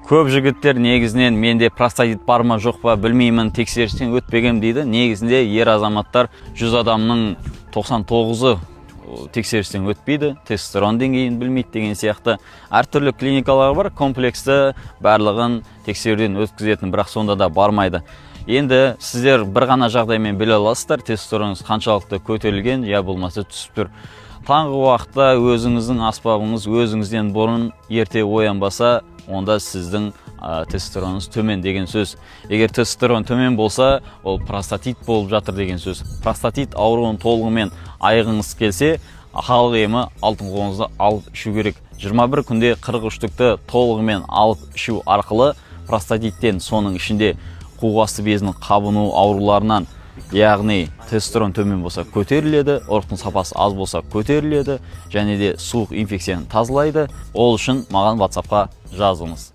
Көп жігіттер негізінен менде простатит бар ма жоқ па білмеймін, тексерістен өтпегем дейді. Негізінде ер азаматтар 100 адамның 99-ы тексерістен өтпейді, тестостерон деңгейін білмейді деген сияқты. Әртүрлі клиникалар бар, комплексті барлығын тексеруден өткізетін, бірақ сонда да бармайды. Енді сіздер бір ғана жағдаймен біле аласыздар, тестостероныңыз қаншалықты көтерілген, я болмаса түсіп тұр. Таңғы уақытта өзіңіздің аспабыңыз өзіңізден бұрын ерте оянбаса, онда сіздің тестостероныңыз төмен деген сөз. Егер тестостерон төмен болса, ол простатит болып жатыр деген сөз. Простатит ауруын толығымен айығыңыз келсе, халық емі алтын қолыңызды алып ішу керек. 21 күнде 43-тікті толығымен алып ішу арқылы простатиттен, соның ішінде қуық асты безінің қабыну ауруларынан, яғни тестостерон төмен болса көтеріледі, ұрықтың сапасы аз болса көтеріледі, және де суық инфекцияны тазалайды. Ол үшін маған WhatsApp-қа жазыңыз.